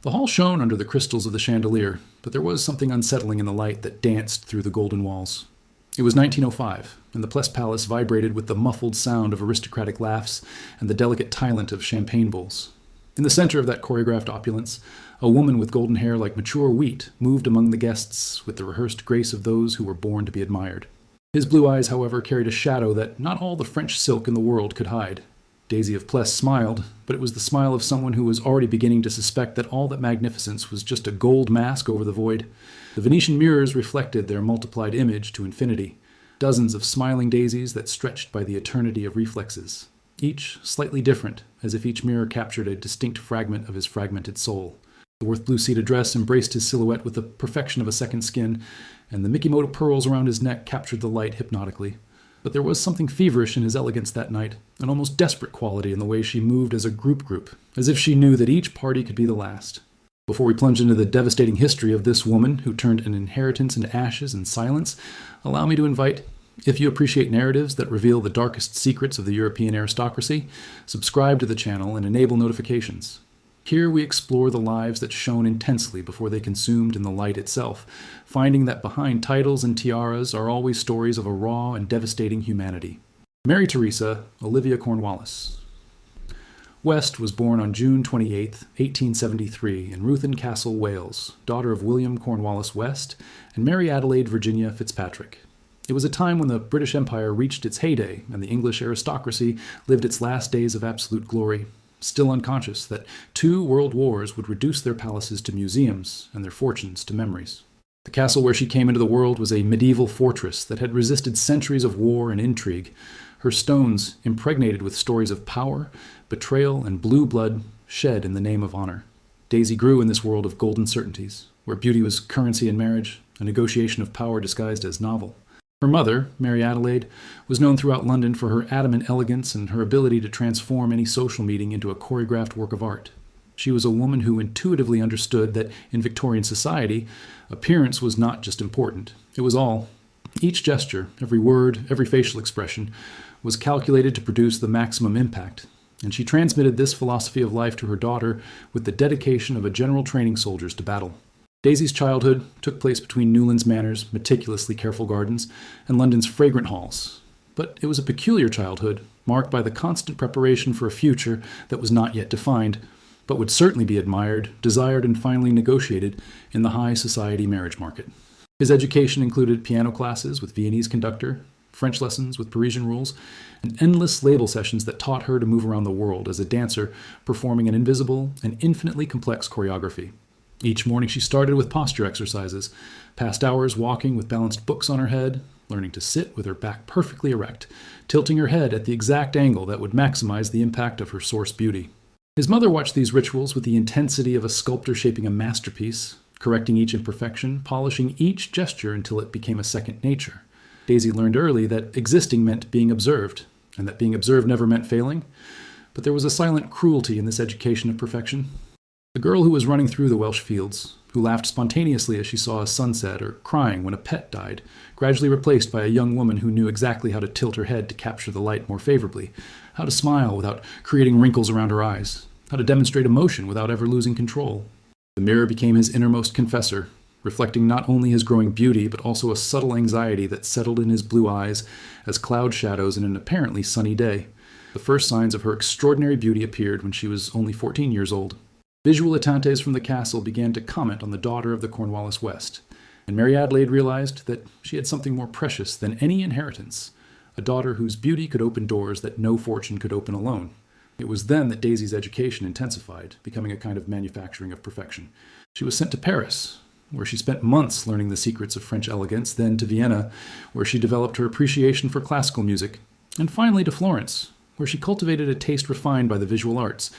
The hall shone under the crystals of the chandelier, but there was something unsettling in the light that danced through the golden walls. It was 1905, and the Pless Palace vibrated with the muffled sound of aristocratic laughs and the delicate tilint of champagne bowls. In the center of that choreographed opulence, a woman with golden hair like mature wheat moved among the guests with the rehearsed grace of those who were born to be admired. His blue eyes, however, carried a shadow that not all the French silk in the world could hide. Daisy of Pless smiled, but it was the smile of someone who was already beginning to suspect that all that magnificence was just a gold mask over the void. The Venetian mirrors reflected their multiplied image to infinity, dozens of smiling daisies that stretched by the eternity of reflexes, each slightly different, as if each mirror captured a distinct fragment of his fragmented soul. The Worth blue cedar dress embraced his silhouette with the perfection of a second skin, and the Mikimoto pearls around his neck captured the light hypnotically. But there was something feverish in his elegance that night, an almost desperate quality in the way she moved as a group, as if she knew that each party could be the last. Before we plunge into the devastating history of this woman who turned an inheritance into ashes and silence, allow me to invite, if you appreciate narratives that reveal the darkest secrets of the European aristocracy, subscribe to the channel and enable notifications. Here we explore the lives that shone intensely before they consumed in the light itself, finding that behind titles and tiaras are always stories of a raw and devastating humanity. Mary Theresa Olivia Cornwallis. West was born on June 28, 1873, in Ruthin Castle, Wales, daughter of William Cornwallis West and Mary Adelaide Virginia Fitzpatrick. It was a time when the British Empire reached its heyday and the English aristocracy lived its last days of absolute glory, still unconscious that 2 world wars would reduce their palaces to museums and their fortunes to memories. The castle where she came into the world was a medieval fortress that had resisted centuries of war and intrigue, her stones impregnated with stories of power, betrayal, and blue blood shed in the name of honor. Daisy grew in this world of golden certainties, where beauty was currency in marriage, a negotiation of power disguised as novel. Her mother, Mary Adelaide, was known throughout London for her adamant elegance and her ability to transform any social meeting into a choreographed work of art. She was a woman who intuitively understood that in Victorian society, appearance was not just important, it was all. Each gesture, every word, every facial expression was calculated to produce the maximum impact, and she transmitted this philosophy of life to her daughter with the dedication of a general training soldiers to battle. Daisy's childhood took place between Newlands Manor's meticulously careful gardens and London's fragrant halls. But it was a peculiar childhood, marked by the constant preparation for a future that was not yet defined, but would certainly be admired, desired, and finally negotiated in the high society marriage market. His education included piano classes with Viennese conductor, French lessons with Parisian rules, and endless label sessions that taught her to move around the world as a dancer performing an invisible and infinitely complex choreography. Each morning she started with posture exercises, passed hours walking with balanced books on her head, learning to sit with her back perfectly erect, tilting her head at the exact angle that would maximize the impact of her source beauty. His mother watched these rituals with the intensity of a sculptor shaping a masterpiece, correcting each imperfection, polishing each gesture until it became a second nature. Daisy learned early that existing meant being observed, and that being observed never meant failing. But there was a silent cruelty in this education of perfection. The girl who was running through the Welsh fields, who laughed spontaneously as she saw a sunset or crying when a pet died, gradually replaced by a young woman who knew exactly how to tilt her head to capture the light more favorably, how to smile without creating wrinkles around her eyes, how to demonstrate emotion without ever losing control. The mirror became his innermost confessor, reflecting not only his growing beauty but also a subtle anxiety that settled in his blue eyes as cloud shadows in an apparently sunny day. The first signs of her extraordinary beauty appeared when she was only 14 years old. Visual attentees from the castle began to comment on the daughter of the Cornwallis West, and Mary Adelaide realized that she had something more precious than any inheritance, a daughter whose beauty could open doors that no fortune could open alone. It was then that Daisy's education intensified, becoming a kind of manufacturing of perfection. She was sent to Paris, where she spent months learning the secrets of French elegance, then to Vienna, where she developed her appreciation for classical music, and finally to Florence, where she cultivated a taste refined by the visual arts.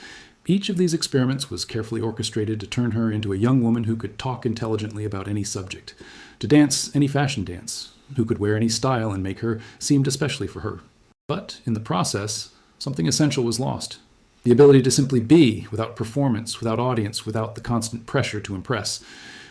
Each of these experiments was carefully orchestrated to turn her into a young woman who could talk intelligently about any subject, to dance any fashion dance, who could wear any style and make her seemed especially for her. But in the process, something essential was lost. The ability to simply be, without performance, without audience, without the constant pressure to impress.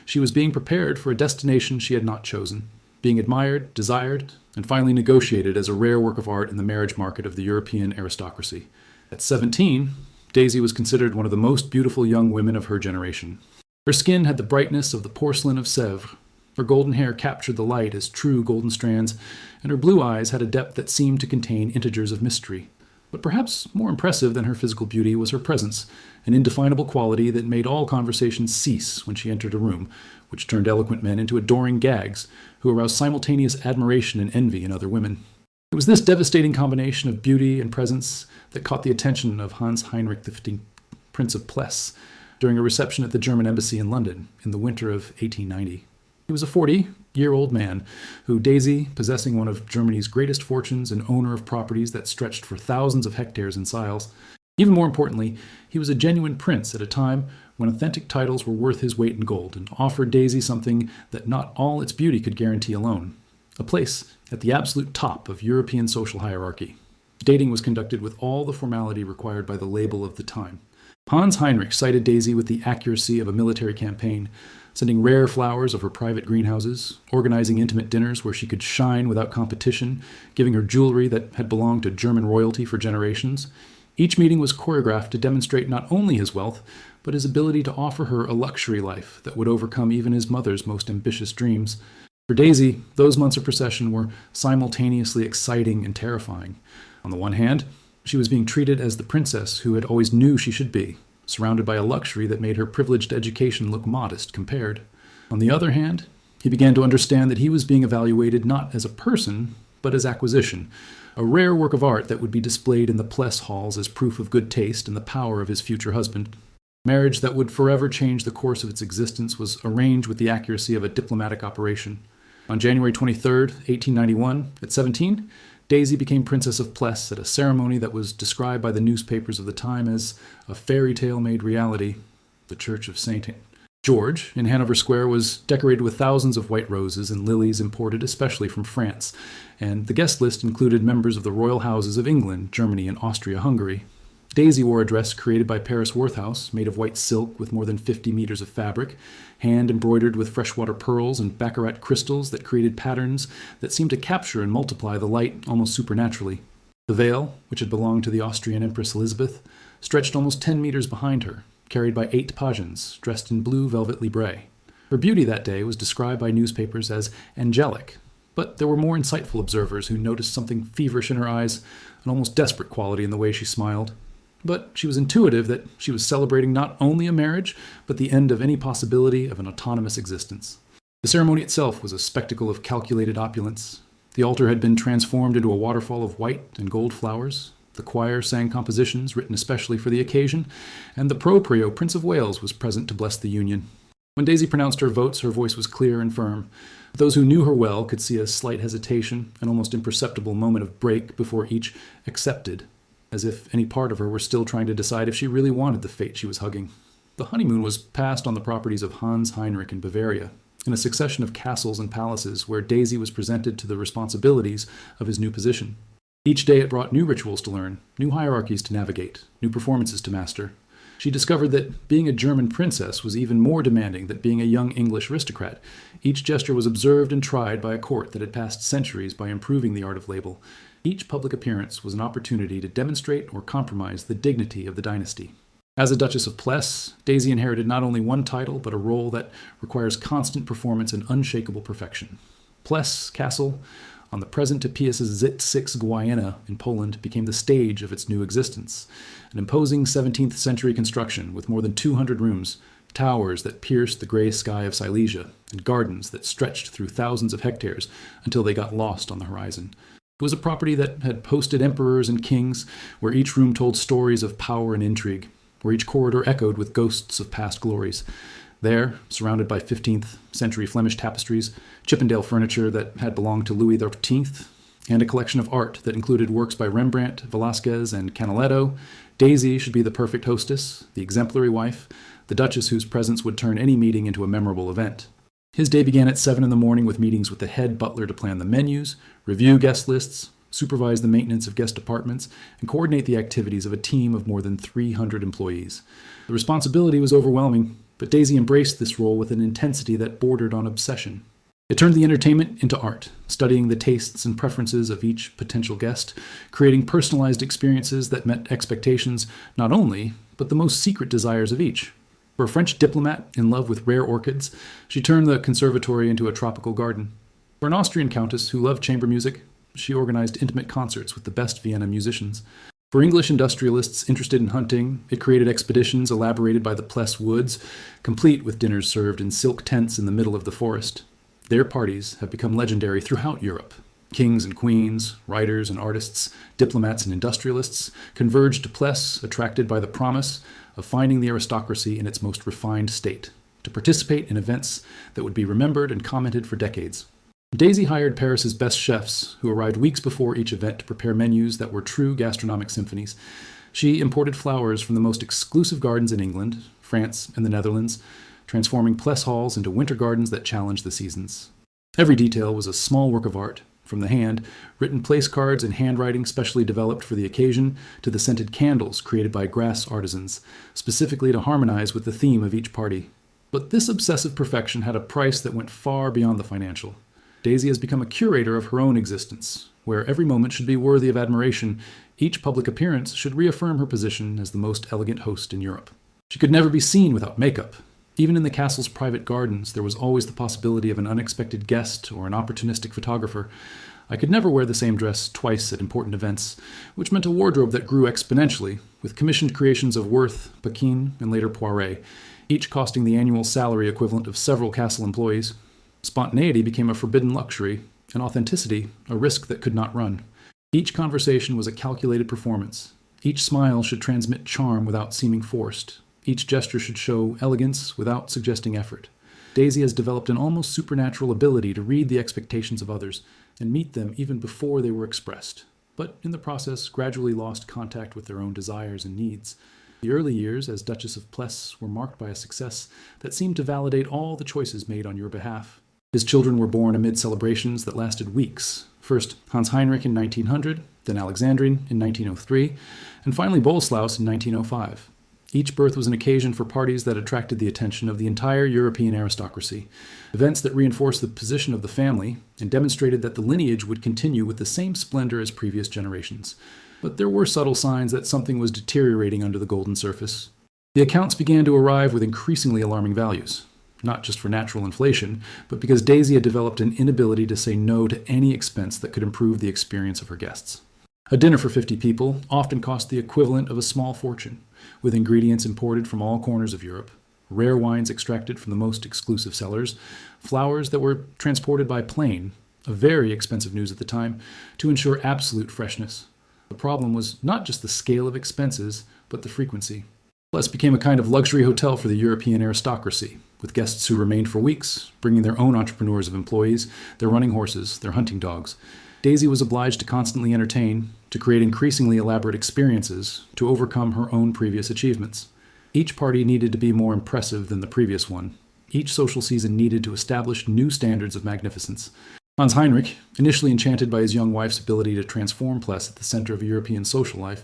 She was being prepared for a destination she had not chosen, being admired, desired, and finally negotiated as a rare work of art in the marriage market of the European aristocracy. At 17, Daisy was considered one of the most beautiful young women of her generation. Her skin had the brightness of the porcelain of Sèvres. Her golden hair captured the light as true golden strands, and her blue eyes had a depth that seemed to contain integers of mystery. But perhaps more impressive than her physical beauty was her presence, an indefinable quality that made all conversations cease when she entered a room, which turned eloquent men into adoring gags, who aroused simultaneous admiration and envy in other women. It was this devastating combination of beauty and presence that caught the attention of Hans Heinrich the Prince of Pless during a reception at the German embassy in London in the winter of 1890. He was a 40-year-old man who, Daisy, possessing one of Germany's greatest fortunes and owner of properties that stretched for thousands of hectares in Siles. Even more importantly, he was a genuine prince at a time when authentic titles were worth his weight in gold and offered Daisy something that not all its beauty could guarantee alone: a place at the absolute top of European social hierarchy. Dating was conducted with all the formality required by the label of the time. Hans Heinrich cited Daisy with the accuracy of a military campaign, sending rare flowers of her private greenhouses, organizing intimate dinners where she could shine without competition, giving her jewelry that had belonged to German royalty for generations. Each meeting was choreographed to demonstrate not only his wealth, but his ability to offer her a luxury life that would overcome even his mother's most ambitious dreams. For Daisy, those months of procession were simultaneously exciting and terrifying. On the one hand, she was being treated as the princess who had always knew she should be, surrounded by a luxury that made her privileged education look modest compared. On the other hand, he began to understand that he was being evaluated not as a person, but as acquisition, a rare work of art that would be displayed in the Pless halls as proof of good taste and the power of his future husband. Marriage that would forever change the course of its existence was arranged with the accuracy of a diplomatic operation. On January 23, 1891, at 17, Daisy became Princess of Pless at a ceremony that was described by the newspapers of the time as a fairy tale made reality. The Church of St. George in Hanover Square was decorated with thousands of white roses and lilies imported especially from France, and the guest list included members of the royal houses of England, Germany, and Austria-Hungary. Daisy wore a dress created by Paris Worthouse, made of white silk with more than 50 meters of fabric, hand-embroidered with freshwater pearls and baccarat crystals that created patterns that seemed to capture and multiply the light almost supernaturally. The veil, which had belonged to the Austrian Empress Elizabeth, stretched almost 10 meters behind her, carried by 8 pagans, dressed in blue velvet libré. Her beauty that day was described by newspapers as angelic, but there were more insightful observers who noticed something feverish in her eyes, an almost desperate quality in the way she smiled. But she was intuitive that she was celebrating not only a marriage, but the end of any possibility of an autonomous existence. The ceremony itself was a spectacle of calculated opulence. The altar had been transformed into a waterfall of white and gold flowers. The choir sang compositions written especially for the occasion, and the proprio Prince of Wales was present to bless the union. When Daisy pronounced her votes, her voice was clear and firm. Those who knew her well could see a slight hesitation, an almost imperceptible moment of break before each accepted, as if any part of her were still trying to decide if she really wanted the fate she was hugging. The honeymoon was passed on the properties of Hans Heinrich in Bavaria, in a succession of castles and palaces where Daisy was presented to the responsibilities of his new position. Each day it brought new rituals to learn, new hierarchies to navigate, new performances to master. She discovered that being a German princess was even more demanding than being a young English aristocrat. Each gesture was observed and tried by a court that had passed centuries by improving the art of label. Each public appearance was an opportunity to demonstrate or compromise the dignity of the dynasty. As a Duchess of Pless, Daisy inherited not only one title, but a role that requires constant performance and unshakable perfection. Pless Castle, on the present Pius's Zit-6 Guyana in Poland, became the stage of its new existence. An imposing 17th century construction with more than 200 rooms, towers that pierced the gray sky of Silesia, and gardens that stretched through thousands of hectares until they got lost on the horizon. It was a property that had hosted emperors and kings, where each room told stories of power and intrigue, where each corridor echoed with ghosts of past glories. There, surrounded by 15th century Flemish tapestries, Chippendale furniture that had belonged to Louis XIII, and a collection of art that included works by Rembrandt, Velázquez, and Canaletto, Daisy should be the perfect hostess, the exemplary wife, the Duchess whose presence would turn any meeting into a memorable event. His day began at 7 a.m. with meetings with the head butler to plan the menus, review guest lists, supervise the maintenance of guest apartments, and coordinate the activities of a team of more than 300 employees. The responsibility was overwhelming, but Daisy embraced this role with an intensity that bordered on obsession. It turned the entertainment into art, studying the tastes and preferences of each potential guest, creating personalized experiences that met expectations not only, but the most secret desires of each. For a French diplomat in love with rare orchids, she turned the conservatory into a tropical garden. For an Austrian countess who loved chamber music, she organized intimate concerts with the best Vienna musicians. For English industrialists interested in hunting, it created expeditions elaborated by the Pless woods, complete with dinners served in silk tents in the middle of the forest. Their parties have become legendary throughout Europe. Kings and queens, writers and artists, diplomats and industrialists converged to Pless, attracted by the promise of finding the aristocracy in its most refined state, to participate in events that would be remembered and commented for decades. Daisy hired Paris's best chefs, who arrived weeks before each event to prepare menus that were true gastronomic symphonies. She imported flowers from the most exclusive gardens in England, France, and the Netherlands, transforming Pless halls into winter gardens that challenged the seasons. Every detail was a small work of art, from the hand, written place cards in handwriting specially developed for the occasion, to the scented candles created by Grasse artisans, specifically to harmonize with the theme of each party. But this obsessive perfection had a price that went far beyond the financial. Daisy has become a curator of her own existence, where every moment should be worthy of admiration. Each public appearance should reaffirm her position as the most elegant host in Europe. She could never be seen without makeup. Even in the castle's private gardens, there was always the possibility of an unexpected guest or an opportunistic photographer. I could never wear the same dress twice at important events, which meant a wardrobe that grew exponentially, with commissioned creations of Worth, Paquin, and later Poiret, each costing the annual salary equivalent of several castle employees. Spontaneity became a forbidden luxury, and authenticity a risk that could not run. Each conversation was a calculated performance. Each smile should transmit charm without seeming forced. Each gesture should show elegance without suggesting effort. Daisy has developed an almost supernatural ability to read the expectations of others and meet them even before they were expressed, but in the process gradually lost contact with their own desires and needs. The early years as Duchess of Pless were marked by a success that seemed to validate all the choices made on your behalf. His children were born amid celebrations that lasted weeks. First Hans Heinrich in 1900, then Alexandrine in 1903, and finally Boleslaus in 1905. Each birth was an occasion for parties that attracted the attention of the entire European aristocracy, events that reinforced the position of the family and demonstrated that the lineage would continue with the same splendor as previous generations. But there were subtle signs that something was deteriorating under the golden surface. The accounts began to arrive with increasingly alarming values, not just for natural inflation, but because Daisy had developed an inability to say no to any expense that could improve the experience of her guests. A dinner for 50 people often cost the equivalent of a small fortune, with ingredients imported from all corners of Europe, rare wines extracted from the most exclusive cellars, flowers that were transported by plane, a very expensive news at the time, to ensure absolute freshness. The problem was not just the scale of expenses, but the frequency. Pless became a kind of luxury hotel for the European aristocracy, with guests who remained for weeks, bringing their own entrepreneurs of employees, their running horses, their hunting dogs. Daisy was obliged to constantly entertain, to create increasingly elaborate experiences, to overcome her own previous achievements. Each party needed to be more impressive than the previous one. Each social season needed to establish new standards of magnificence. Hans Heinrich, initially enchanted by his young wife's ability to transform Pless at the center of European social life,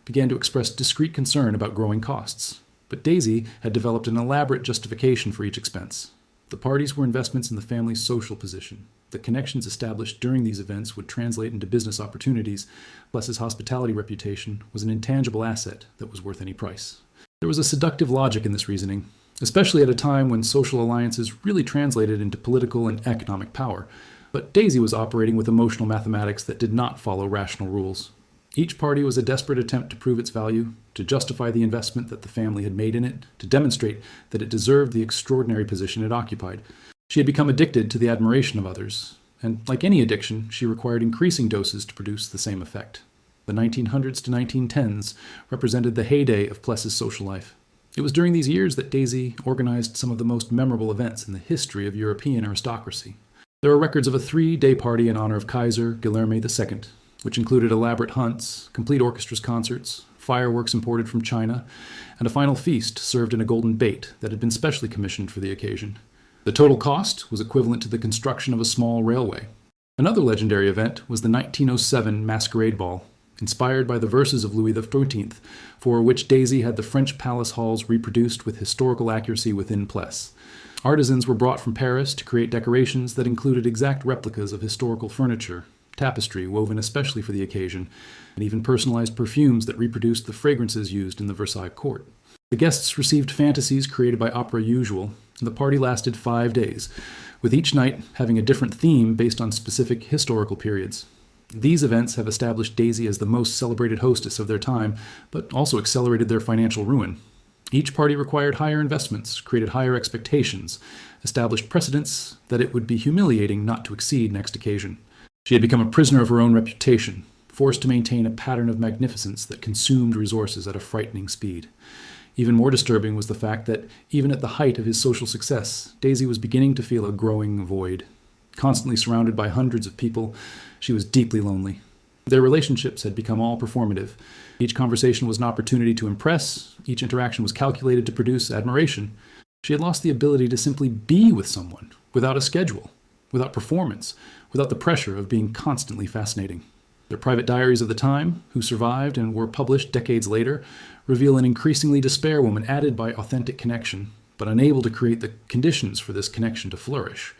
began to express discreet concern about growing costs. But Daisy had developed an elaborate justification for each expense. The parties were investments in the family's social position. The connections established during these events would translate into business opportunities. Pless's hospitality reputation was an intangible asset that was worth any price. There was a seductive logic in this reasoning, especially at a time when social alliances really translated into political and economic power. But Daisy was operating with emotional mathematics that did not follow rational rules. Each party was a desperate attempt to prove its value, to justify the investment that the family had made in it, to demonstrate that it deserved the extraordinary position it occupied. She had become addicted to the admiration of others, and like any addiction, she required increasing doses to produce the same effect. The 1900s to 1910s represented the heyday of Pless's social life. It was during these years that Daisy organized some of the most memorable events in the history of European aristocracy. There are records of a 3-day party in honor of Kaiser Guilherme II, which included elaborate hunts, complete orchestra concerts, fireworks imported from China, and a final feast served in a golden bait that had been specially commissioned for the occasion. The total cost was equivalent to the construction of a small railway. Another legendary event was the 1907 Masquerade Ball, inspired by the verses of Louis XIV, for which Daisy had the French palace halls reproduced with historical accuracy within Pless. Artisans were brought from Paris to create decorations that included exact replicas of historical furniture, tapestry woven especially for the occasion, and even personalized perfumes that reproduced the fragrances used in the Versailles court. The guests received fantasies created by opera usual, and the party lasted 5 days, with each night having a different theme based on specific historical periods. These events have established Daisy as the most celebrated hostess of their time, but also accelerated their financial ruin. Each party required higher investments, created higher expectations, established precedents that it would be humiliating not to exceed next occasion. She had become a prisoner of her own reputation, forced to maintain a pattern of magnificence that consumed resources at a frightening speed. Even more disturbing was the fact that, even at the height of his social success, Daisy was beginning to feel a growing void. Constantly surrounded by hundreds of people, she was deeply lonely. Their relationships had become all performative. Each conversation was an opportunity to impress, each interaction was calculated to produce admiration. She had lost the ability to simply be with someone, without a schedule, without performance, without the pressure of being constantly fascinating. Their private diaries of the time, who survived and were published decades later, reveal an increasingly despair woman added by authentic connection, but unable to create the conditions for this connection to flourish.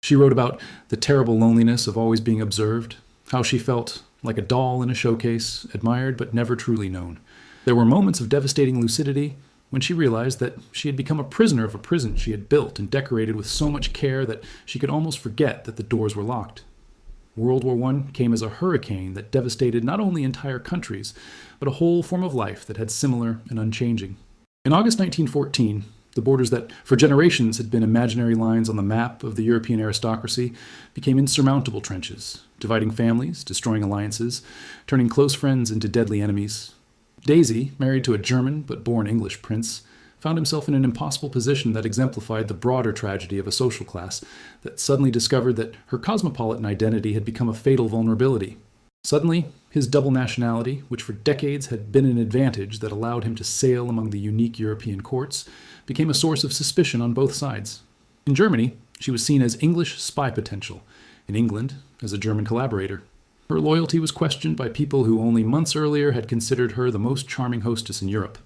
She wrote about the terrible loneliness of always being observed, how she felt like a doll in a showcase, admired but never truly known. There were moments of devastating lucidity when she realized that she had become a prisoner of a prison she had built and decorated with so much care that she could almost forget that the doors were locked. World War I came as a hurricane that devastated not only entire countries, but a whole form of life that had similar and unchanging. In August 1914, the borders that for generations had been imaginary lines on the map of the European aristocracy became insurmountable trenches, dividing families, destroying alliances, turning close friends into deadly enemies. Daisy, married to a German but born English prince, found himself in an impossible position that exemplified the broader tragedy of a social class that suddenly discovered that her cosmopolitan identity had become a fatal vulnerability. Suddenly, his double nationality, which for decades had been an advantage that allowed him to sail among the unique European courts, became a source of suspicion on both sides. In Germany, she was seen as English spy potential. In England, as a German collaborator. Her loyalty was questioned by people who only months earlier had considered her the most charming hostess in Europe.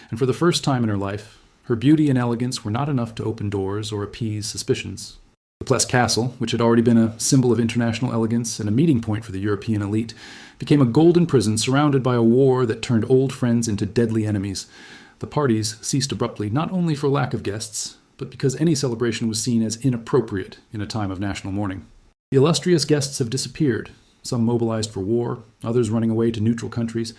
And for the first time in her life, her beauty and elegance were not enough to open doors or appease suspicions. The Pless Castle, which had already been a symbol of international elegance and a meeting point for the European elite, became a golden prison surrounded by a war that turned old friends into deadly enemies. The parties ceased abruptly not only for lack of guests, but because any celebration was seen as inappropriate in a time of national mourning. The illustrious guests have disappeared, some mobilized for war, others running away to neutral countries,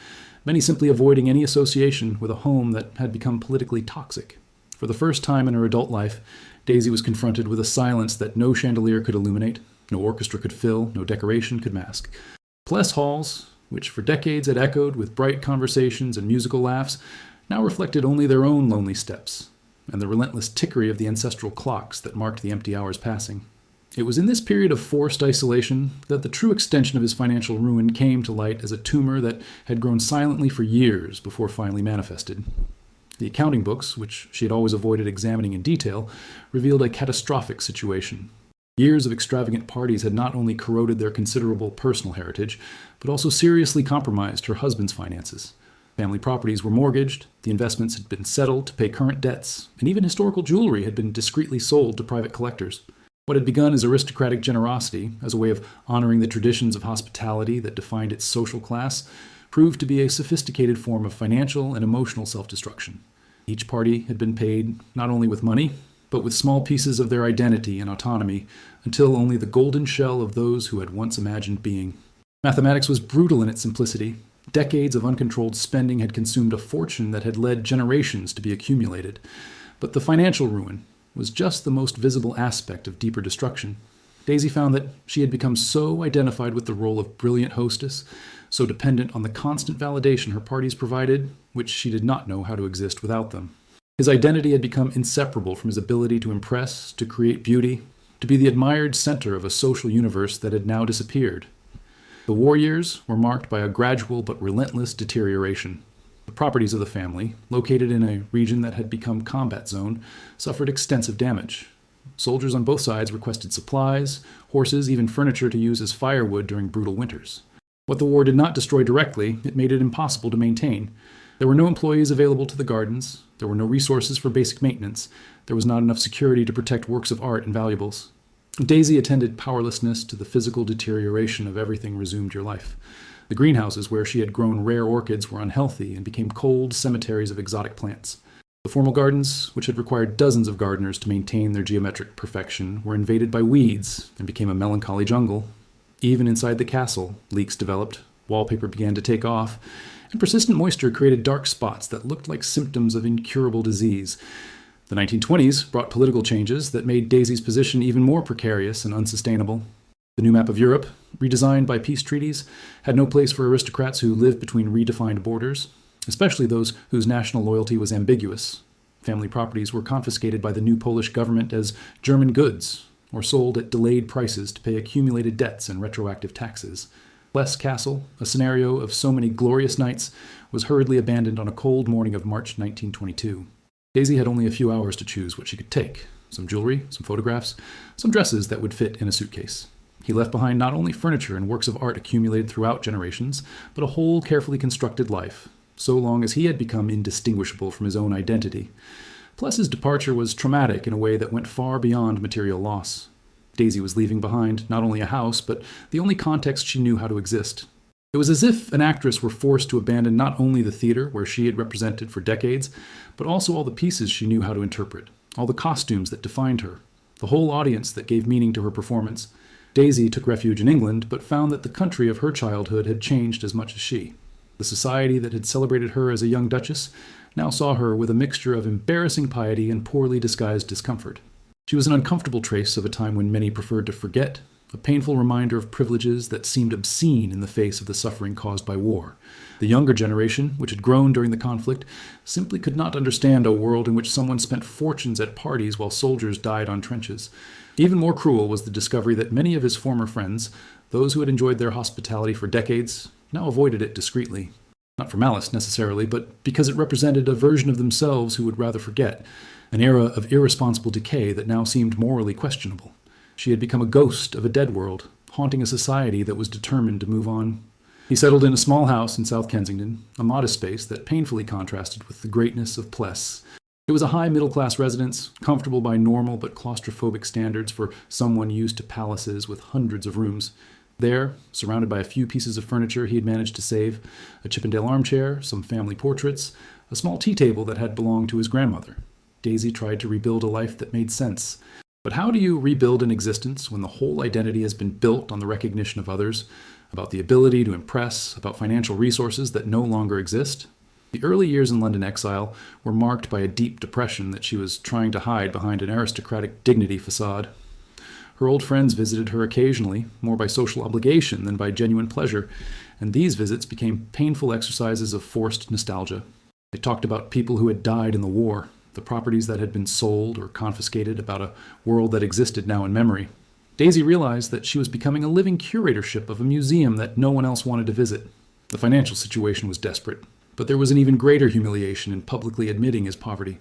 many simply avoiding any association with a home that had become politically toxic. For the first time in her adult life, Daisy was confronted with a silence that no chandelier could illuminate, no orchestra could fill, no decoration could mask. Pless halls, which for decades had echoed with bright conversations and musical laughs, now reflected only their own lonely steps, and the relentless tickery of the ancestral clocks that marked the empty hours passing. It was in this period of forced isolation that the true extension of his financial ruin came to light as a tumor that had grown silently for years before finally manifested. The accounting books, which she had always avoided examining in detail, revealed a catastrophic situation. Years of extravagant parties had not only corroded their considerable personal heritage, but also seriously compromised her husband's finances. Family properties were mortgaged, the investments had been settled to pay current debts, and even historical jewelry had been discreetly sold to private collectors. What had begun as aristocratic generosity, as a way of honoring the traditions of hospitality that defined its social class, proved to be a sophisticated form of financial and emotional self-destruction. Each party had been paid not only with money, but with small pieces of their identity and autonomy, until only the golden shell of those who had once imagined being. Mathematics was brutal in its simplicity. Decades of uncontrolled spending had consumed a fortune that had led generations to be accumulated. But the financial ruin was just the most visible aspect of deeper destruction. Daisy found that she had become so identified with the role of brilliant hostess, so dependent on the constant validation her parties provided, which she did not know how to exist without them. His identity had become inseparable from his ability to impress, to create beauty, to be the admired center of a social universe that had now disappeared. The war years were marked by a gradual but relentless deterioration. The properties of the family, located in a region that had become combat zone, suffered extensive damage. Soldiers on both sides requested supplies, horses, even furniture to use as firewood during brutal winters. What the war did not destroy directly, it made it impossible to maintain. There were no employees available to the gardens. There were no resources for basic maintenance. There was not enough security to protect works of art and valuables. Daisy attended powerlessness to the physical deterioration of everything resumed your life. The greenhouses where she had grown rare orchids were unhealthy and became cold cemeteries of exotic plants. The formal gardens, which had required dozens of gardeners to maintain their geometric perfection, were invaded by weeds and became a melancholy jungle. Even inside the castle, leaks developed, wallpaper began to take off, and persistent moisture created dark spots that looked like symptoms of incurable disease. The 1920s brought political changes that made Daisy's position even more precarious and unsustainable. The new map of Europe, redesigned by peace treaties, had no place for aristocrats who lived between redefined borders, especially those whose national loyalty was ambiguous. Family properties were confiscated by the new Polish government as German goods, or sold at delayed prices to pay accumulated debts and retroactive taxes. Pless Castle, a scenario of so many glorious nights, was hurriedly abandoned on a cold morning of March 1922. Daisy had only a few hours to choose what she could take: some jewelry, some photographs, some dresses that would fit in a suitcase. He left behind not only furniture and works of art accumulated throughout generations, but a whole carefully constructed life, so long as he had become indistinguishable from his own identity. Pless's departure was traumatic in a way that went far beyond material loss. Daisy was leaving behind not only a house, but the only context she knew how to exist. It was as if an actress were forced to abandon not only the theater where she had represented for decades, but also all the pieces she knew how to interpret, all the costumes that defined her, the whole audience that gave meaning to her performance. Daisy took refuge in England, but found that the country of her childhood had changed as much as she. The society that had celebrated her as a young duchess now saw her with a mixture of embarrassing piety and poorly disguised discomfort. She was an uncomfortable trace of a time when many preferred to forget, a painful reminder of privileges that seemed obscene in the face of the suffering caused by war. The younger generation, which had grown during the conflict, simply could not understand a world in which someone spent fortunes at parties while soldiers died on trenches. Even more cruel was the discovery that many of his former friends, those who had enjoyed their hospitality for decades, now avoided it discreetly. Not for malice necessarily, but because it represented a version of themselves who would rather forget, an era of irresponsible decay that now seemed morally questionable. She had become a ghost of a dead world, haunting a society that was determined to move on. He settled in a small house in South Kensington, a modest space that painfully contrasted with the greatness of Pless. It was a high middle-class residence, comfortable by normal but claustrophobic standards for someone used to palaces with hundreds of rooms. There, surrounded by a few pieces of furniture he had managed to save, a Chippendale armchair, some family portraits, a small tea table that had belonged to his grandmother. Daisy tried to rebuild a life that made sense. But how do you rebuild an existence when the whole identity has been built on the recognition of others, about the ability to impress, about financial resources that no longer exist? The early years in London exile were marked by a deep depression that she was trying to hide behind an aristocratic dignity facade. Her old friends visited her occasionally, more by social obligation than by genuine pleasure, and these visits became painful exercises of forced nostalgia. They talked about people who had died in the war, the properties that had been sold or confiscated, about a world that existed now in memory. Daisy realized that she was becoming a living curatorship of a museum that no one else wanted to visit. The financial situation was desperate, but there was an even greater humiliation in publicly admitting his poverty.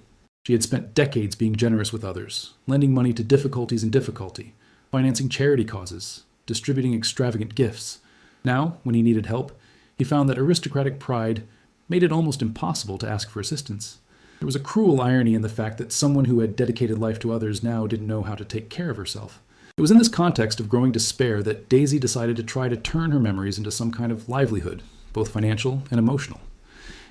She had spent decades being generous with others, lending money to difficulties in difficulty, financing charity causes, distributing extravagant gifts. Now, when he needed help, he found that aristocratic pride made it almost impossible to ask for assistance. There was a cruel irony in the fact that someone who had dedicated life to others now didn't know how to take care of herself. It was in this context of growing despair that Daisy decided to try to turn her memories into some kind of livelihood, both financial and emotional.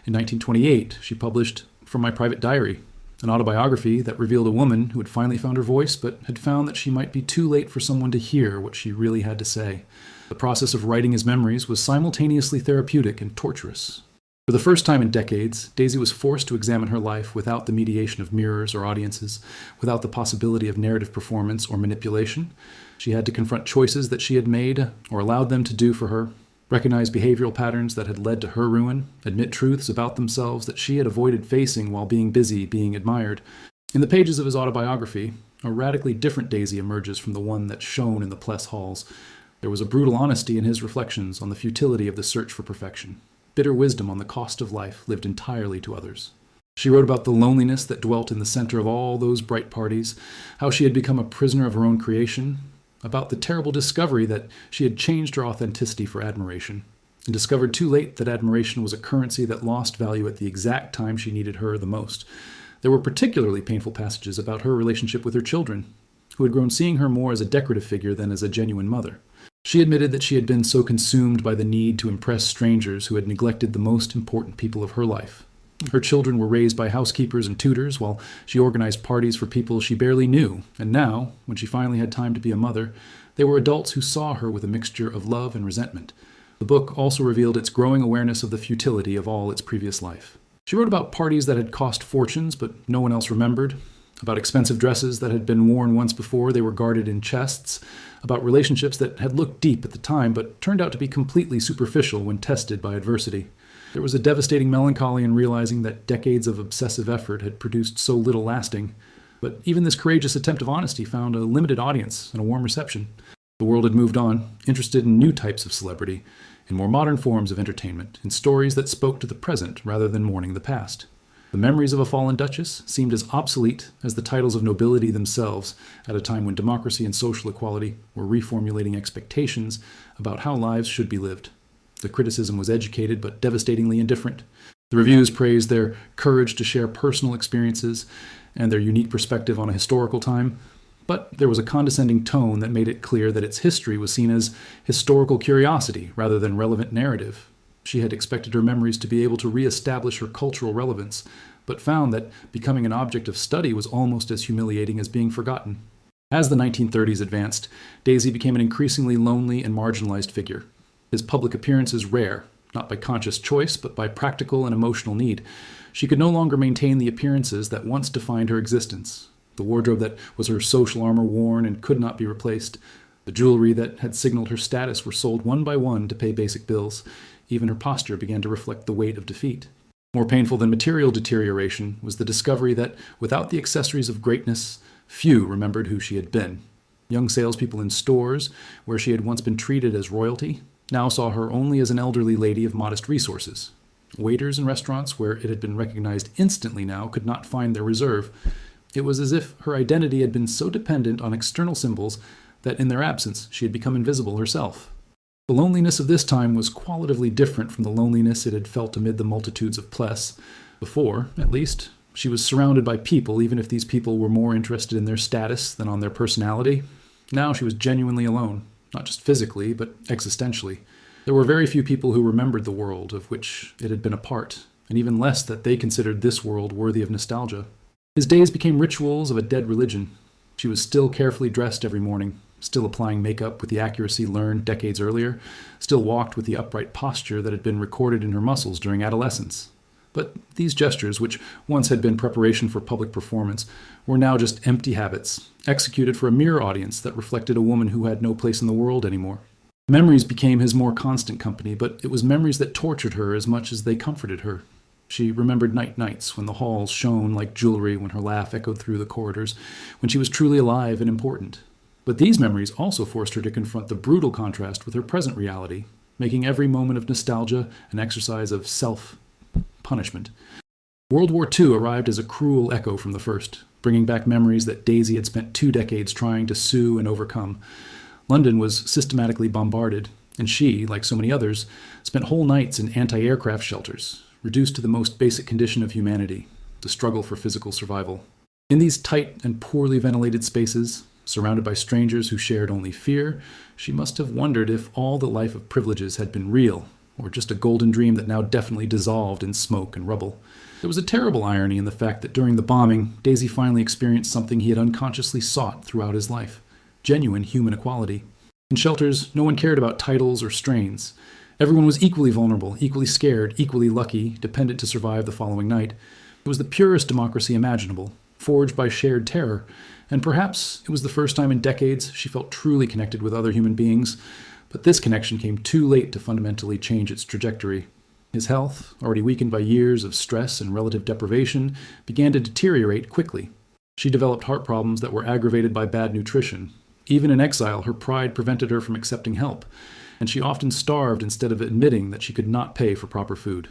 In 1928, she published From My Private Diary, an autobiography that revealed a woman who had finally found her voice, but had found that she might be too late for someone to hear what she really had to say. The process of writing his memories was simultaneously therapeutic and torturous. For the first time in decades, Daisy was forced to examine her life without the mediation of mirrors or audiences, without the possibility of narrative performance or manipulation. She had to confront choices that she had made or allowed them to do for her, recognize behavioral patterns that had led to her ruin, admit truths about themselves that she had avoided facing while being busy being admired. In the pages of his autobiography, a radically different Daisy emerges from the one that shone in the Pless halls. There was a brutal honesty in his reflections on the futility of the search for perfection. Bitter wisdom on the cost of life lived entirely to others. She wrote about the loneliness that dwelt in the center of all those bright parties, how she had become a prisoner of her own creation, about the terrible discovery that she had changed her authenticity for admiration. and discovered too late that admiration was a currency that lost value at the exact time she needed her the most. There were particularly painful passages about her relationship with her children, who had grown seeing her more as a decorative figure than as a genuine mother. She admitted that she had been so consumed by the need to impress strangers who had neglected the most important people of her life. Her children were raised by housekeepers and tutors, while she organized parties for people she barely knew, and now, when she finally had time to be a mother, they were adults who saw her with a mixture of love and resentment. The book also revealed its growing awareness of the futility of all its previous life. She wrote about parties that had cost fortunes, but no one else remembered, about expensive dresses that had been worn once before they were guarded in chests, about relationships that had looked deep at the time but turned out to be completely superficial when tested by adversity. There was a devastating melancholy in realizing that decades of obsessive effort had produced so little lasting, but even this courageous attempt of honesty found a limited audience and a warm reception. The world had moved on, interested in new types of celebrity, in more modern forms of entertainment, in stories that spoke to the present rather than mourning the past. The memories of a fallen duchess seemed as obsolete as the titles of nobility themselves at a time when democracy and social equality were reformulating expectations about how lives should be lived. The criticism was educated but devastatingly indifferent. The reviews praised their courage to share personal experiences and their unique perspective on a historical time, but there was a condescending tone that made it clear that its history was seen as historical curiosity rather than relevant narrative. She had expected her memories to be able to re-establish her cultural relevance, but found that becoming an object of study was almost as humiliating as being forgotten. As the 1930s advanced, Daisy became an increasingly lonely and marginalized figure. His public appearances rare, not by conscious choice, but by practical and emotional need. She could no longer maintain the appearances that once defined her existence. The wardrobe that was her social armor worn and could not be replaced. The jewelry that had signaled her status were sold one by one to pay basic bills. Even her posture began to reflect the weight of defeat. More painful than material deterioration was the discovery that, without the accessories of greatness, few remembered who she had been. Young salespeople in stores, where she had once been treated as royalty, now saw her only as an elderly lady of modest resources. Waiters in restaurants, where it had been recognized instantly now, could not find their reserve. It was as if her identity had been so dependent on external symbols that in their absence she had become invisible herself. The loneliness of this time was qualitatively different from the loneliness it had felt amid the multitudes of Pless. Before, at least, she was surrounded by people, even if these people were more interested in their status than on their personality. Now she was genuinely alone, not just physically, but existentially. There were very few people who remembered the world of which it had been a part, and even less that they considered this world worthy of nostalgia. His days became rituals of a dead religion. She was still carefully dressed every morning, still applying makeup with the accuracy learned decades earlier, still walked with the upright posture that had been recorded in her muscles during adolescence. But these gestures, which once had been preparation for public performance, were now just empty habits, executed for a mirror audience that reflected a woman who had no place in the world anymore. Memories became his more constant company, but it was memories that tortured her as much as they comforted her. She remembered nights when the halls shone like jewelry, when her laugh echoed through the corridors, when she was truly alive and important. But these memories also forced her to confront the brutal contrast with her present reality, making every moment of nostalgia an exercise of self-punishment. World War II arrived as a cruel echo from the first, bringing back memories that Daisy had spent 2 decades trying to sue and overcome. London was systematically bombarded, and she, like so many others, spent whole nights in anti-aircraft shelters, reduced to the most basic condition of humanity, the struggle for physical survival. In these tight and poorly ventilated spaces, surrounded by strangers who shared only fear, she must have wondered if all the life of privileges had been real, or just a golden dream that now definitely dissolved in smoke and rubble. There was a terrible irony in the fact that during the bombing, Daisy finally experienced something he had unconsciously sought throughout his life: genuine human equality. In shelters, no one cared about titles or strains. Everyone was equally vulnerable, equally scared, equally lucky, dependent to survive the following night. It was the purest democracy imaginable, forged by shared terror, and perhaps it was the first time in decades she felt truly connected with other human beings, but this connection came too late to fundamentally change its trajectory. His health, already weakened by years of stress and relative deprivation, began to deteriorate quickly. She developed heart problems that were aggravated by bad nutrition. Even in exile, her pride prevented her from accepting help, and she often starved instead of admitting that she could not pay for proper food.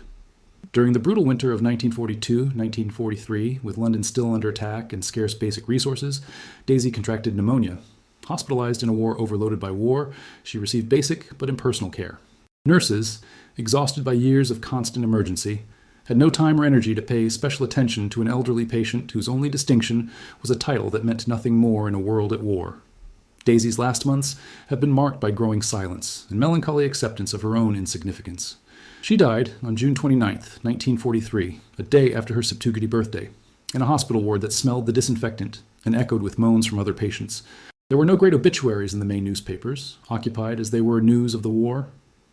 During the brutal winter of 1942-1943, with London still under attack and scarce basic resources, Daisy contracted pneumonia. Hospitalized in a war overloaded by war, she received basic but impersonal care. Nurses, exhausted by years of constant emergency, had no time or energy to pay special attention to an elderly patient whose only distinction was a title that meant nothing more in a world at war. Daisy's last months have been marked by growing silence and melancholy acceptance of her own insignificance. She died on June 29, 1943, a day after her Septuagint birthday, in a hospital ward that smelled the disinfectant and echoed with moans from other patients. There were no great obituaries in the main newspapers, occupied as they were news of the war.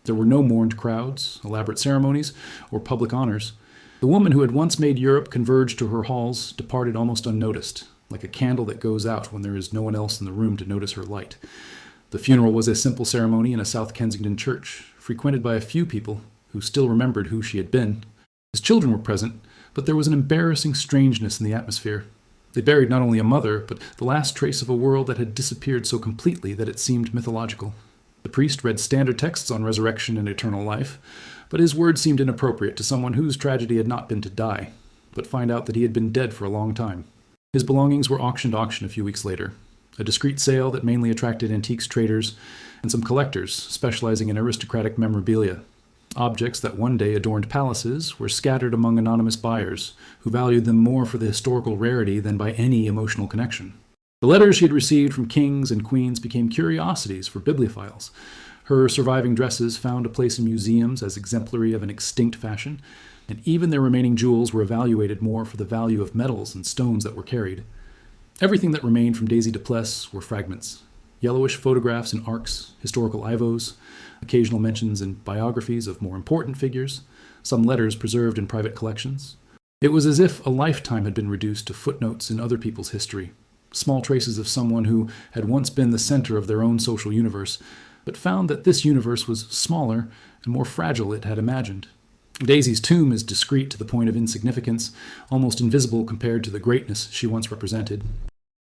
There were no mourned crowds, elaborate ceremonies, or public honors. The woman who had once made Europe converge to her halls departed almost unnoticed, like a candle that goes out when there is no one else in the room to notice her light. The funeral was a simple ceremony in a South Kensington church, frequented by a few people who still remembered who she had been. His children were present, but there was an embarrassing strangeness in the atmosphere. They buried not only a mother, but the last trace of a world that had disappeared so completely that it seemed mythological. The priest read standard texts on resurrection and eternal life, but his words seemed inappropriate to someone whose tragedy had not been to die, but find out that he had been dead for a long time. His belongings were auctioned a few weeks later, a discreet sale that mainly attracted antiques traders and some collectors specializing in aristocratic memorabilia. Objects that one day adorned palaces were scattered among anonymous buyers who valued them more for the historical rarity than by any emotional connection. The letters she had received from kings and queens became curiosities for bibliophiles. Her surviving dresses found a place in museums as exemplary of an extinct fashion, and even their remaining jewels were evaluated more for the value of metals and stones that were carried. Everything that remained from Daisy de Pless were fragments. Yellowish photographs in arcs, historical ivos, occasional mentions in biographies of more important figures, some letters preserved in private collections. It was as if a lifetime had been reduced to footnotes in other people's history, small traces of someone who had once been the center of their own social universe, but found that this universe was smaller and more fragile it had imagined. Daisy's tomb is discreet to the point of insignificance, almost invisible compared to the greatness she once represented.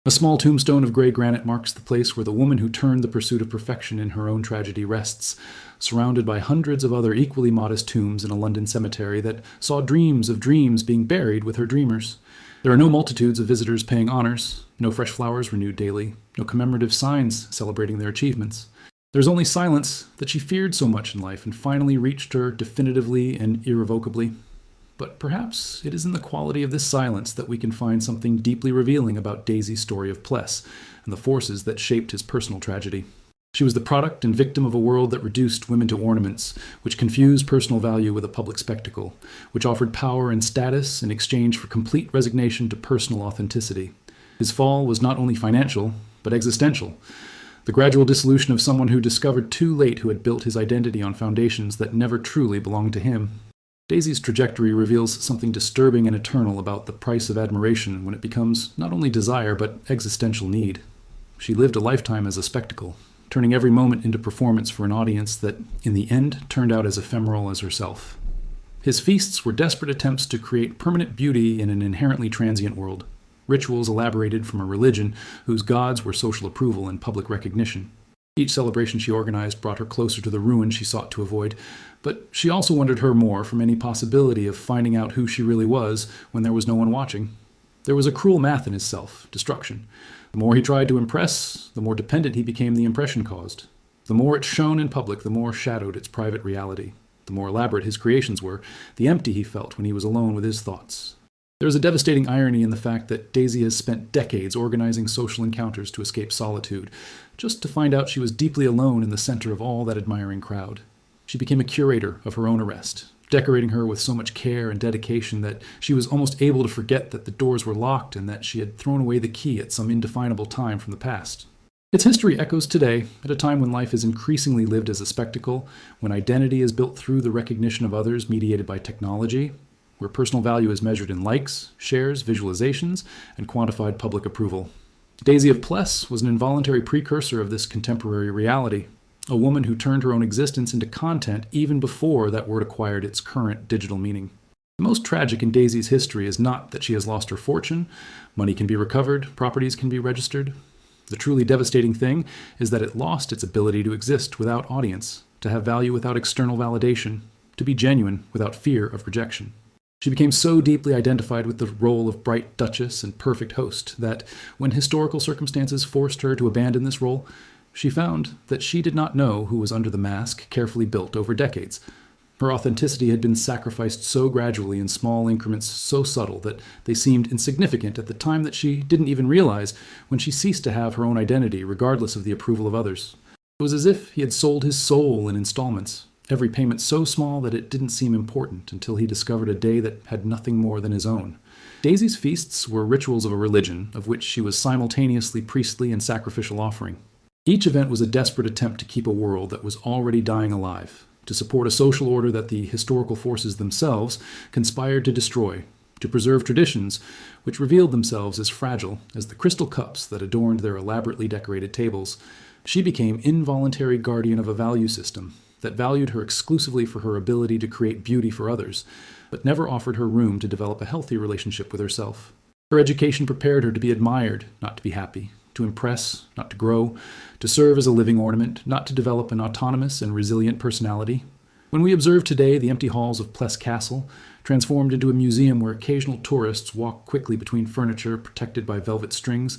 A small tombstone of gray granite marks the place where the woman who turned the pursuit of perfection in her own tragedy rests, surrounded by hundreds of other equally modest tombs in a London cemetery that saw dreams of dreams being buried with her dreamers. There are no multitudes of visitors paying honors, no fresh flowers renewed daily, no commemorative signs celebrating their achievements. There's only silence that she feared so much in life and finally reached her definitively and irrevocably. But perhaps it is in the quality of this silence that we can find something deeply revealing about Daisy's story of Pless and the forces that shaped his personal tragedy. She was the product and victim of a world that reduced women to ornaments, which confused personal value with a public spectacle, which offered power and status in exchange for complete resignation to personal authenticity. His fall was not only financial, but existential. The gradual dissolution of someone who discovered too late who had built his identity on foundations that never truly belonged to him. Daisy's trajectory reveals something disturbing and eternal about the price of admiration when it becomes not only desire but existential need. She lived a lifetime as a spectacle, turning every moment into performance for an audience that, in the end, turned out as ephemeral as herself. His feasts were desperate attempts to create permanent beauty in an inherently transient world, rituals elaborated from a religion whose gods were social approval and public recognition. Each celebration she organized brought her closer to the ruin she sought to avoid, but she also wondered her more from any possibility of finding out who she really was when there was no one watching. There was a cruel math in his self-destruction. The more he tried to impress, the more dependent he became the impression caused. The more it shone in public, the more shadowed its private reality. The more elaborate his creations were, the empty he felt when he was alone with his thoughts. There is a devastating irony in the fact that Daisy has spent decades organizing social encounters to escape solitude, just to find out she was deeply alone in the center of all that admiring crowd. She became a curator of her own arrest, decorating her with so much care and dedication that she was almost able to forget that the doors were locked and that she had thrown away the key at some indefinable time from the past. Its history echoes today, at a time when life is increasingly lived as a spectacle, when identity is built through the recognition of others mediated by technology, where personal value is measured in likes, shares, visualizations, and quantified public approval. Daisy of Pless was an involuntary precursor of this contemporary reality, a woman who turned her own existence into content even before that word acquired its current digital meaning. The most tragic in Daisy's history is not that she has lost her fortune. Money can be recovered, properties can be registered. The truly devastating thing is that it lost its ability to exist without audience, to have value without external validation, to be genuine without fear of rejection. She became so deeply identified with the role of bright Duchess and perfect host that, when historical circumstances forced her to abandon this role, she found that she did not know who was under the mask carefully built over decades. Her authenticity had been sacrificed so gradually in small increments so subtle that they seemed insignificant at the time that she didn't even realize when she ceased to have her own identity regardless of the approval of others. It was as if he had sold his soul in installments, every payment so small that it didn't seem important until he discovered a day that had nothing more than his own. Daisy's feasts were rituals of a religion, of which she was simultaneously priestly and sacrificial offering. Each event was a desperate attempt to keep a world that was already dying alive, to support a social order that the historical forces themselves conspired to destroy, to preserve traditions which revealed themselves as fragile as the crystal cups that adorned their elaborately decorated tables. She became involuntary guardian of a value system that valued her exclusively for her ability to create beauty for others, but never offered her room to develop a healthy relationship with herself. Her education prepared her to be admired, not to be happy, to impress, not to grow, to serve as a living ornament, not to develop an autonomous and resilient personality. When we observe today the empty halls of Pless Castle, transformed into a museum where occasional tourists walk quickly between furniture protected by velvet strings,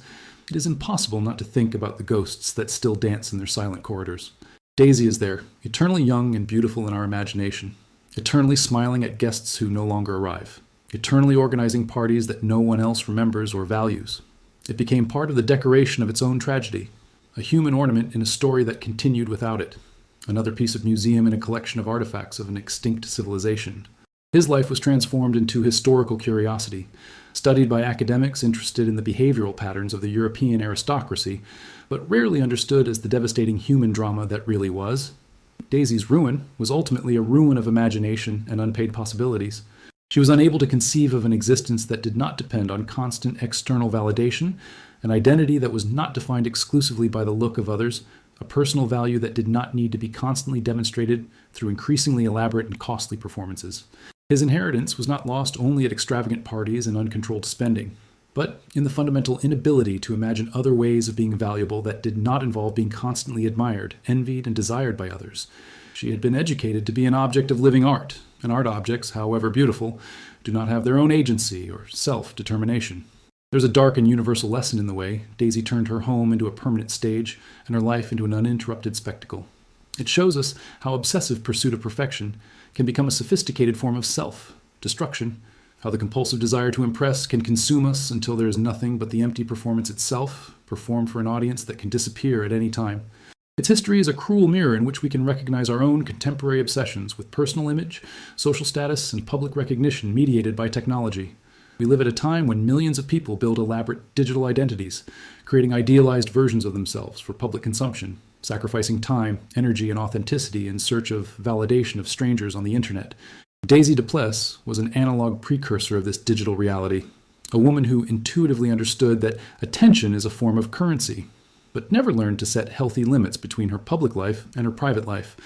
it is impossible not to think about the ghosts that still dance in their silent corridors. Daisy is there, eternally young and beautiful in our imagination, eternally smiling at guests who no longer arrive, eternally organizing parties that no one else remembers or values. It became part of the decoration of its own tragedy, a human ornament in a story that continued without it, another piece of museum in a collection of artifacts of an extinct civilization. His life was transformed into historical curiosity, studied by academics interested in the behavioral patterns of the European aristocracy, but rarely understood as the devastating human drama that really was. Daisy's ruin was ultimately a ruin of imagination and unpaid possibilities. She was unable to conceive of an existence that did not depend on constant external validation, an identity that was not defined exclusively by the look of others, a personal value that did not need to be constantly demonstrated through increasingly elaborate and costly performances. His inheritance was not lost only at extravagant parties and uncontrolled spending, but in the fundamental inability to imagine other ways of being valuable that did not involve being constantly admired, envied, and desired by others. She had been educated to be an object of living art, and art objects, however beautiful, do not have their own agency or self-determination. There's a dark and universal lesson in the way Daisy turned her home into a permanent stage and her life into an uninterrupted spectacle. It shows us how obsessive pursuit of perfection can become a sophisticated form of self-destruction, how the compulsive desire to impress can consume us until there is nothing but the empty performance itself, performed for an audience that can disappear at any time. Its history is a cruel mirror in which we can recognize our own contemporary obsessions with personal image, social status, and public recognition mediated by technology. We live at a time when millions of people build elaborate digital identities, creating idealized versions of themselves for public consumption, sacrificing time, energy, and authenticity in search of validation of strangers on the internet. Daisy de Pless was an analog precursor of this digital reality, a woman who intuitively understood that attention is a form of currency, but never learned to set healthy limits between her public life and her private life.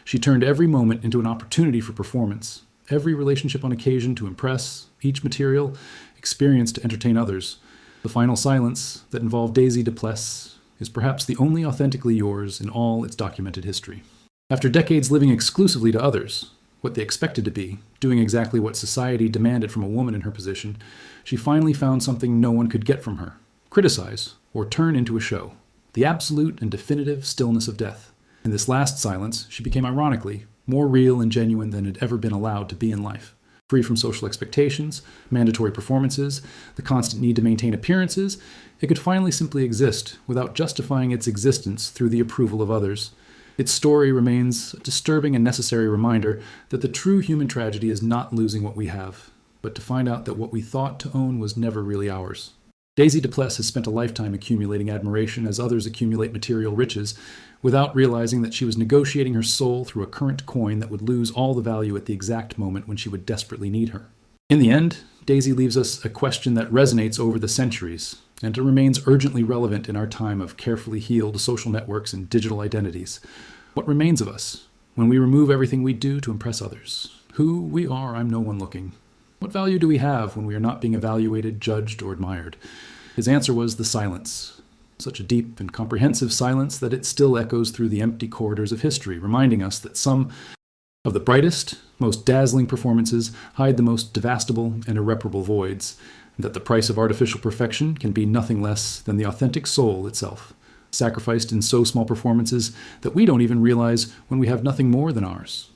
She turned every moment into an opportunity for performance, every relationship on occasion to impress, each material experience to entertain others. The final silence that involved Daisy de Pless is perhaps the only authentically yours in all its documented history. After decades living exclusively to others, what they expected to be, doing exactly what society demanded from a woman in her position, she finally found something no one could get from her, criticize, or turn into a show. The absolute and definitive stillness of death. In this last silence, she became ironically more real and genuine than had ever been allowed to be in life. Free from social expectations, mandatory performances, the constant need to maintain appearances, it could finally simply exist without justifying its existence through the approval of others. Its story remains a disturbing and necessary reminder that the true human tragedy is not losing what we have, but to find out that what we thought to own was never really ours. Daisy de Pless has spent a lifetime accumulating admiration as others accumulate material riches, without realizing that she was negotiating her soul through a current coin that would lose all the value at the exact moment when she would desperately need her. In the end, Daisy leaves us a question that resonates over the centuries, and it remains urgently relevant in our time of carefully healed social networks and digital identities. What remains of us when we remove everything we do to impress others? Who we are, I'm no one looking. What value do we have when we are not being evaluated, judged, or admired? His answer was the silence. Such a deep and comprehensive silence that it still echoes through the empty corridors of history, reminding us that some of the brightest, most dazzling performances hide the most devastable and irreparable voids, and that the price of artificial perfection can be nothing less than the authentic soul itself. sacrificed in so small performances that we don't even realize when we have nothing more than ours.